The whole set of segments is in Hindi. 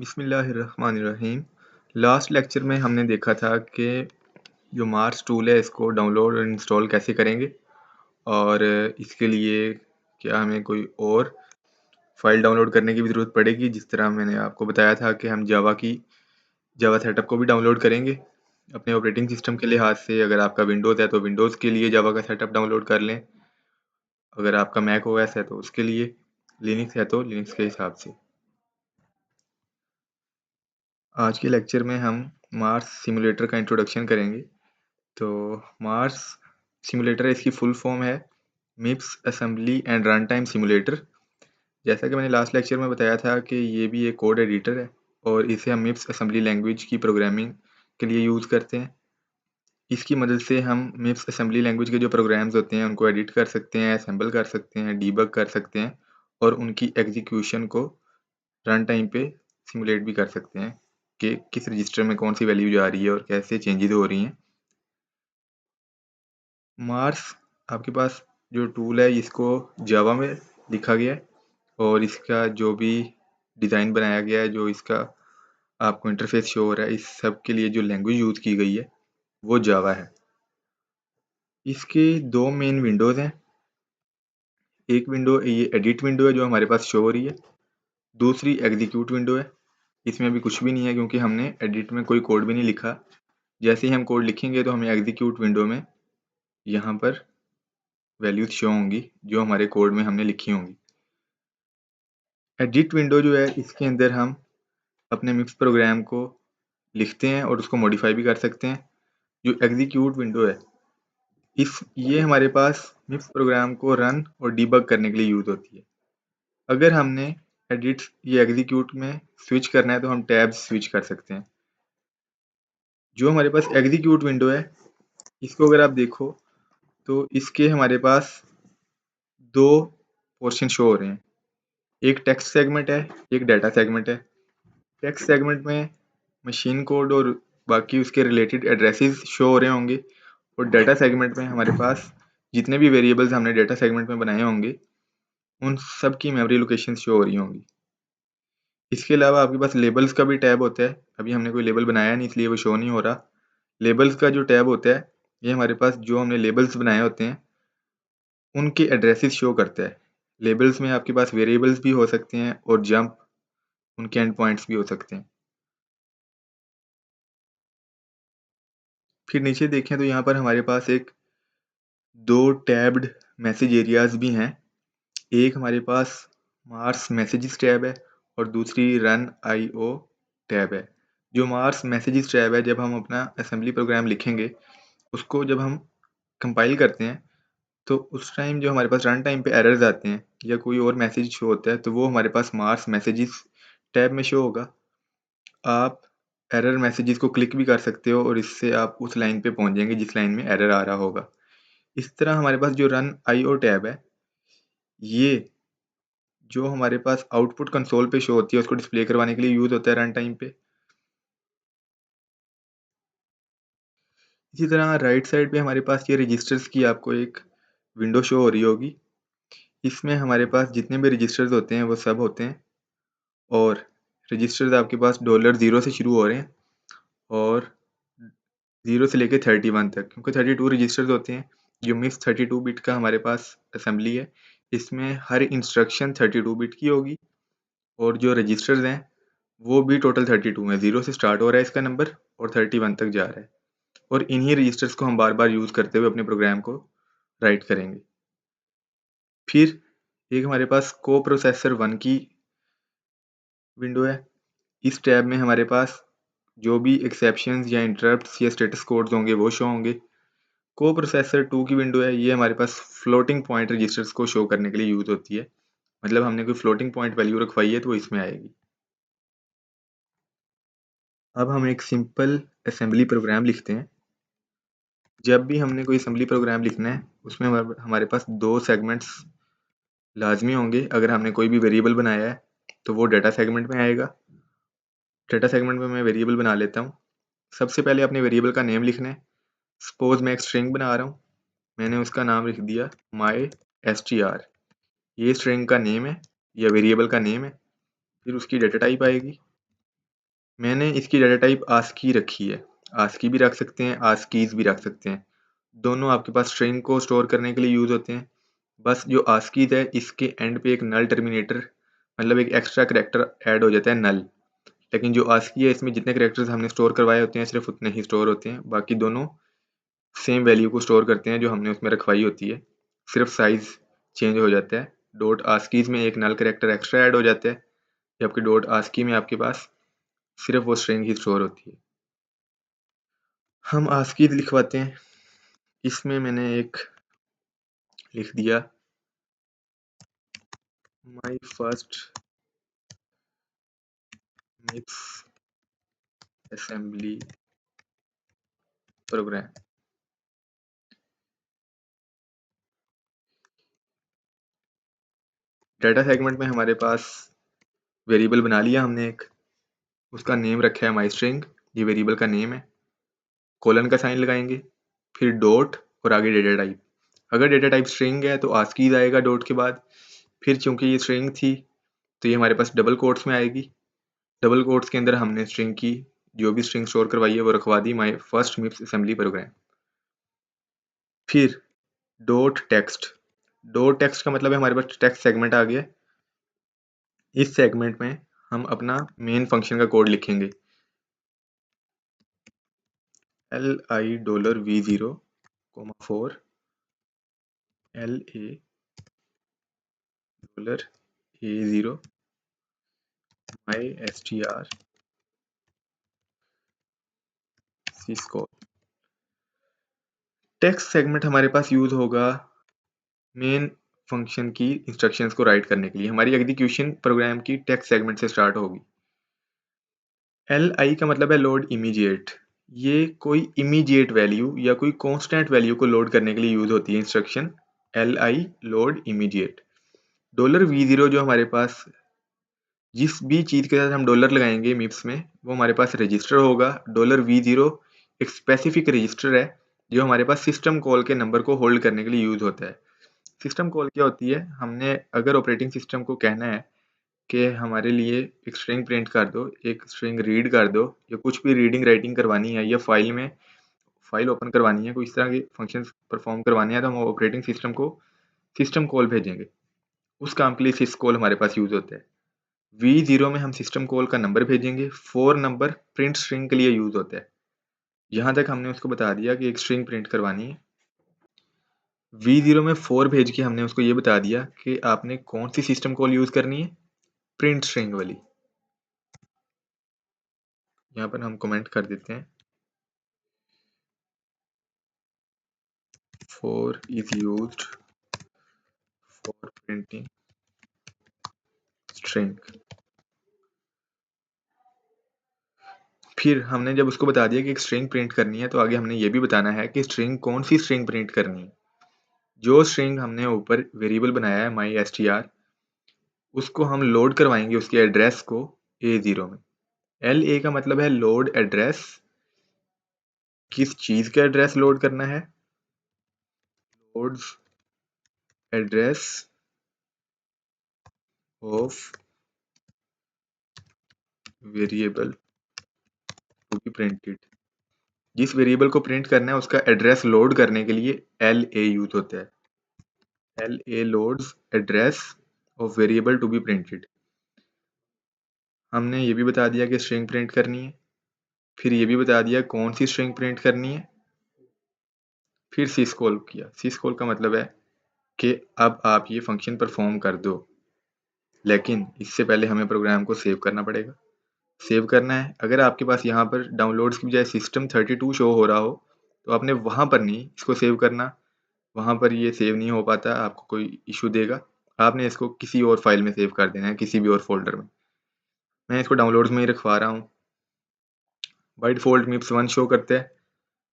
बिस्मिल्लाहिर्रहमानिर्रहीम। लास्ट लेक्चर में हमने देखा था कि जो मार्स टूल है इसको डाउनलोड और इंस्टॉल कैसे करेंगे और इसके लिए क्या हमें कोई और फाइल डाउनलोड करने की भी ज़रूरत पड़ेगी। जिस तरह मैंने आपको बताया था कि हम जावा सेटअप को भी डाउनलोड करेंगे अपने ऑपरेटिंग सिस्टम के लिहाज से। अगर आपका विंडोज़ है तो विंडोज़ के लिए जावा का सेटअप डाउनलोड कर लें, अगर आपका मैक ओएस है तो उसके लिए, लिनक्स है तो लिनक्स के हिसाब से। आज के लेक्चर में हम मार्स सिमुलेटर का इंट्रोडक्शन करेंगे। तो मार्स सिमुलेटर इसकी फुल फॉर्म है मिप्स assembly and run time simulator. जैसा कि मैंने लास्ट लेक्चर में बताया था कि ये भी एक कोड एडिटर है और इसे हम मिप्स असेंबली लैंग्वेज की प्रोग्रामिंग के लिए यूज़ करते हैं। इसकी मदद से हम मिप्स असेंबली लैंग्वेज के जो प्रोग्राम्स होते हैं उनको एडिट कर सकते हैं, असेंबल कर सकते हैं, डीबग कर सकते हैं और उनकी एग्जीक्यूशन को रन टाइम पे सिमुलेट भी कर सकते हैं कि किस रजिस्टर में कौन सी वैल्यू जा रही है और कैसे चेंजेस हो रही हैं। मार्स आपके पास जो टूल है इसको जावा में लिखा गया है और इसका जो भी डिज़ाइन बनाया गया है, जो इसका आपको इंटरफेस शो हो रहा है, इस सब के लिए जो लैंग्वेज यूज़ की गई है वो जावा है। इसके दो मेन विंडोज़ हैं। एक विंडो ये एडिट विंडो है जो हमारे पास शो हो रही है, दूसरी एग्जीक्यूट विंडो है। इसमें अभी कुछ भी नहीं है क्योंकि हमने एडिट में कोई कोड भी नहीं लिखा। जैसे ही हम कोड लिखेंगे तो हमें एग्जीक्यूट विंडो में यहाँ पर वैल्यूज शो होंगी जो हमारे कोड में हमने लिखी होंगी। एडिट विंडो जो है इसके अंदर हम अपने मिक्स प्रोग्राम को लिखते हैं और उसको मॉडिफाई भी कर सकते हैं। जो एग्जीक्यूट विंडो है ये हमारे पास मिक्स प्रोग्राम को रन और डीबग करने के लिए यूज़ होती है। अगर हमने एडिट ये एग्जीक्यूट में स्विच करना है तो हम टैब स्विच कर सकते हैं। जो हमारे पास एग्जीक्यूट विंडो है इसको अगर आप देखो तो इसके हमारे पास दो पोर्शन शो हो रहे हैं, एक टेक्स्ट सेगमेंट है, एक डाटा सेगमेंट है। टेक्स्ट सेगमेंट में मशीन कोड और बाकी उसके रिलेटेड एड्रेसेस शो हो रहे होंगे और डाटा सेगमेंट में हमारे पास जितने भी वेरिएबल्स हमने डाटा सेगमेंट में बनाए होंगे उन सब की मेमोरी लोकेशन शो हो रही होंगी। इसके अलावा आपके पास लेबल्स का भी टैब होता है। अभी हमने कोई लेबल बनाया नहीं इसलिए वो शो नहीं हो रहा। लेबल्स का जो टैब होता है ये हमारे पास जो हमने लेबल्स बनाए होते हैं उनके एड्रेसेस शो करता है। लेबल्स में आपके पास वेरिएबल्स भी हो सकते हैं और जंप उनके एंड पॉइंट्स भी हो सकते हैं। फिर नीचे देखें तो यहाँ पर हमारे पास एक दो टैब्ड मैसेज एरियाज भी हैं। एक हमारे पास मार्स मैसेजेस टैब है और दूसरी रन आईओ टैब है। जो मार्स मैसेजेस टैब है, जब हम अपना असेंबली प्रोग्राम लिखेंगे उसको जब हम कंपाइल करते हैं तो उस टाइम जो हमारे पास रन टाइम पे एरर्स आते हैं या कोई और मैसेज शो होता है तो वो हमारे पास मार्स मैसेजेस टैब में शो होगा। आप एरर मैसेजेस को क्लिक भी कर सकते हो और इससे आप उस लाइन पे पहुंच जाएंगे जिस लाइन में एरर आ रहा होगा। इस तरह हमारे पास जो रन आईओ टैब है ये जो हमारे पास आउटपुट कंसोल पे शो होती है उसको डिस्प्ले करवाने के लिए यूज होता है रन टाइम पे। इसी तरह राइट साइड पे हमारे पास ये रजिस्टर्स की आपको एक विंडो शो हो रही होगी। इसमें हमारे पास जितने भी रजिस्टर्स होते हैं वो सब होते हैं और रजिस्टर्स आपके पास $0 से शुरू हो रहे हैं और 0 से लेके 31 तक, क्योंकि 32 रजिस्टर्स होते हैं। जो मिक्स 32 बिट का हमारे पास असेंबली है इसमें हर इंस्ट्रक्शन 32 बिट की होगी और जो रजिस्टर्स हैं वो भी टोटल 32 में, 0 से स्टार्ट हो रहा है इसका नंबर और 31 तक जा रहा है और इन्हीं रजिस्टर्स को हम बार बार यूज़ करते हुए अपने प्रोग्राम को राइट करेंगे। फिर एक हमारे पास को प्रोसेसर 1 की विंडो है। इस टैब में हमारे पास जो भी एक्सेप्शंस या इंटरप्ट्स या स्टेटस कोड्स होंगे वो शो होंगे। को प्रोसेसर 2 की विंडो है, ये हमारे पास फ्लोटिंग पॉइंट रजिस्टर्स को शो करने के लिए यूज़ होती है। मतलब हमने कोई फ्लोटिंग पॉइंट वैल्यू रखवाई है तो वो इसमें आएगी। अब हम एक सिंपल असेंबली प्रोग्राम लिखते हैं। जब भी हमने कोई असेंबली प्रोग्राम लिखना है उसमें हमारे पास दो सेगमेंट्स लाजमी होंगे। अगर हमने कोई भी वेरिएबल बनाया है तो वो डाटा सेगमेंट में आएगा। डाटा सेगमेंट में मैं वेरिएबल बना लेता हूँ। सबसे पहले अपने वेरिएबल का नेम लिखना है। सपोज मैं एक स्ट्रिंग बना रहा हूँ, मैंने उसका नाम लिख दिया my_str। ये स्ट्रिंग का नेम है या वेरिएबल का नेम है। फिर उसकी डाटा टाइप आएगी मैंने इसकी डाटा टाइप आस्की रखी है। आस्की भी रख सकते हैं, आस्कीज भी रख सकते हैं। दोनों आपके पास स्ट्रिंग को स्टोर करने के लिए यूज़ होते हैं। बस जो आस्कीज है इसके एंड पे एक नल टर्मिनेटर मतलब एक एक्स्ट्रा करैक्टर ऐड हो जाता है नल। लेकिन जो आस्की है इसमें जितने करैक्टर्स हमने स्टोर करवाए होते हैं सिर्फ उतने ही स्टोर होते हैं। बाकी दोनों सेम वैल्यू को स्टोर करते हैं जो हमने उसमें रखवाई होती है। सिर्फ साइज़ चेंज हो जाता है। डॉट आस्कीज में एक नल करैक्टर एक्स्ट्रा ऐड हो जाता है, जबकि डॉट आस्की में आपके पास सिर्फ वो स्ट्रिंग ही स्टोर होती है। हम आस्की लिखवाते हैं। इसमें मैंने एक लिख दिया my first mix assembly program. Data segment में हमारे पास वेरिएबल बना लिया हमने एक, उसका नेम रखा है माई स्ट्रिंग। ये वेरिएबल का नेम है। कोलन का साइन लगाएंगे, फिर डॉट और आगे डेटा टाइप। अगर डेटा टाइप स्ट्रिंग है तो आस्कीज आएगा डॉट के बाद। फिर चूंकि ये स्ट्रिंग थी तो ये हमारे पास डबल कोट्स में आएगी। डबल कोट्स के अंदर हमने स्ट्रिंग की जो भी स्ट्रिंग स्टोर करवाई है वो रखवा दी my first mix assembly program. फिर डॉट टेक्स्ट। डॉट टेक्स्ट का मतलब है हमारे पास टेक्स्ट सेगमेंट आ गया। इस सेगमेंट में हम अपना मेन फंक्शन का कोड लिखेंगे। $v0, 4 $a0 mystr syscall। Text segment हमारे पास यूज होगा मेन फंक्शन की इंस्ट्रक्शंस को राइट करने के लिए। हमारी एग्जीक्यूशन प्रोग्राम की टेक्स्ट सेगमेंट से स्टार्ट होगी। LI का मतलब है लोड इमीडिएट। ये कोई इमीडिएट वैल्यू या कोई कांस्टेंट वैल्यू को लोड करने के लिए यूज होती है instruction LI load immediate. $v0 जो हमारे पास जिस भी चीज़ के साथ हम डॉलर लगाएंगे मिप्स में वो हमारे पास रजिस्टर होगा। $v0 एक स्पेसिफिक रजिस्टर है जो हमारे पास सिस्टम कॉल के नंबर को होल्ड करने के लिए यूज होता है। सिस्टम कॉल क्या होती है, हमने अगर ऑपरेटिंग सिस्टम को कहना है कि हमारे लिए एक स्ट्रिंग प्रिंट कर दो, एक स्ट्रिंग रीड कर दो, या कुछ भी रीडिंग राइटिंग करवानी है या फाइल ओपन करवानी है, कोई इस तरह के फंक्शंस परफॉर्म करवाने हैं, तो हम ऑपरेटिंग सिस्टम को सिस्टम कॉल भेजेंगे। उस काम के लिए सिस कॉल हमारे पास यूज होता है। v0 में हम सिस्टम कॉल का नंबर भेजेंगे। 4 नंबर प्रिंट स्ट्रिंग के लिए यूज होता है। यहाँ तक हमने उसको बता दिया कि एक स्ट्रिंग प्रिंट करवानी है। v0 में 4 भेज के हमने उसको ये बता दिया कि आपने कौन सी सिस्टम कॉल यूज करनी है, प्रिंट स्ट्रिंग वाली। यहाँ पर हम कमेंट कर देते हैं 4 is used for printing string। फिर हमने जब उसको बता दिया कि एक स्ट्रिंग प्रिंट करनी है तो आगे हमने ये भी बताना है कि स्ट्रिंग कौन सी स्ट्रिंग प्रिंट करनी है। जो स्ट्रिंग हमने ऊपर वेरिएबल बनाया है mystr, उसको हम लोड करवाएंगे उसके एड्रेस को A0 में। LA का मतलब है लोड एड्रेस। किस चीज का एड्रेस लोड करना है, loads address of variable to be printed. जिस वेरिएबल को प्रिंट करना है उसका एड्रेस लोड करने के लिए LA यूज होता है। LA loads address of variable to be printed. हमने ये भी बता दिया कि स्ट्रिंग प्रिंट करनी है। फिर ये भी बता दिया कौन सी स्ट्रिंग प्रिंट करनी है। फिर सिसकॉल किया। सिसकॉल का मतलब है कि अब आप ये फंक्शन परफॉर्म कर दो, लेकिन इससे पहले हमें प्रोग्राम को सेव करना पड़ेगा। सेव करना है, अगर आपके पास यहाँ पर डाउनलोड्स की बजाय system32 शो हो रहा हो तो आपने वहाँ पर नहीं इसको सेव करना। वहाँ पर ये सेव नहीं हो पाता, आपको कोई इशू देगा। आपने इसको किसी और फाइल में सेव कर देना है, किसी भी और फोल्डर में। मैं इसको डाउनलोड्स में ही रखवा रहा हूँ। बाय डिफॉल्ट mips1 शो करते हैं।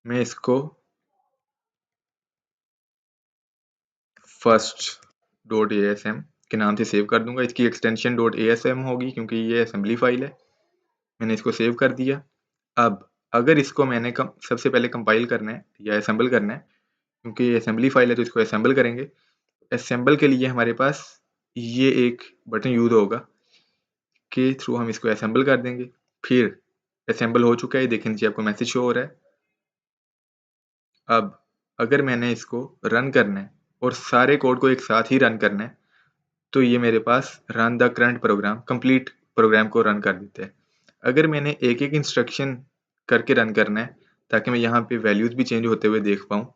मैं इसको first.asm के नाम से सेव कर दूंगा। इसकी एक्सटेंशन .asm होगी क्योंकि ये असेंबली फाइल है। मैंने इसको सेव कर दिया। अब अगर इसको मैंने सबसे पहले कंपाइल करना है या असेंबल करना है, क्योंकि ये असेंबली फाइल है तो इसको असेंबल करेंगे। असेंबल के लिए हमारे पास ये एक बटन यूज होगा के थ्रू हम इसको असेंबल कर देंगे। फिर असेंबल हो चुका है, देखें नीचे आपको मैसेज शो हो रहा है। अब अगर मैंने इसको रन करना है और सारे कोड को एक साथ ही रन करना है, तो ये मेरे पास run the current program complete program को रन कर देता है। अगर मैंने एक एक इंस्ट्रक्शन करके रन करना है ताकि मैं यहाँ पे वैल्यूज भी चेंज होते हुए देख पाऊँ,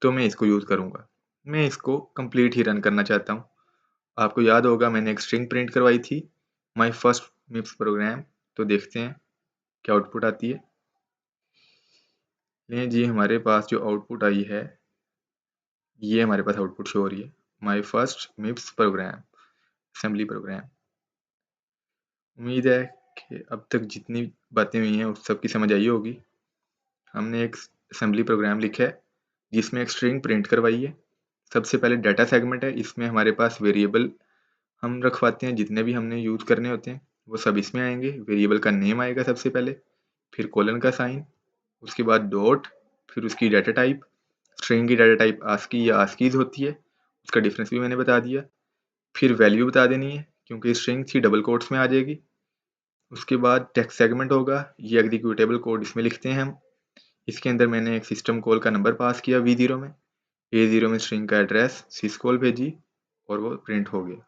तो मैं इसको यूज़ करूँगा। मैं इसको कंप्लीट ही रन करना चाहता हूँ। आपको याद होगा मैंने एक स्ट्रिंग प्रिंट करवाई थी माय फर्स्ट मिप्स प्रोग्राम, तो देखते हैं क्या आउटपुट आती है। लें जी, हमारे पास जो आउटपुट आई है, ये हमारे पास आउटपुट शो हो रही है, my first MIPS program assembly program. उम्मीद है कि अब तक जितनी बातें हुई हैं उस सब की समझ आई होगी। हमने एक असेंबली प्रोग्राम लिखा है जिसमें एक स्ट्रिंग प्रिंट करवाई है। सबसे पहले डाटा सेगमेंट है, इसमें हमारे पास वेरिएबल हम रखवाते हैं, जितने भी हमने यूज़ करने होते हैं वो सब इसमें आएंगे। वेरिएबल का नेम आएगा सबसे पहले, फिर कोलन का साइन, उसके बाद डॉट, फिर उसकी डाटा टाइप। स्ट्रिंग की डाटा टाइप आस्की या आस्कीज होती है, उसका डिफरेंस भी मैंने बता दिया। फिर वैल्यू बता देनी है क्योंकि स्ट्रिंग थी, डबल कोट्स में आ जाएगी। उसके बाद टेक्स्ट सेगमेंट होगा, ये एग्जीक्यूटेबल कोड इसमें लिखते हैं हम। इसके अंदर मैंने एक सिस्टम कॉल का नंबर पास किया V0 में, A0 में स्ट्रिंग का एड्रेस, सिस कॉल भेजी और वो प्रिंट हो गया।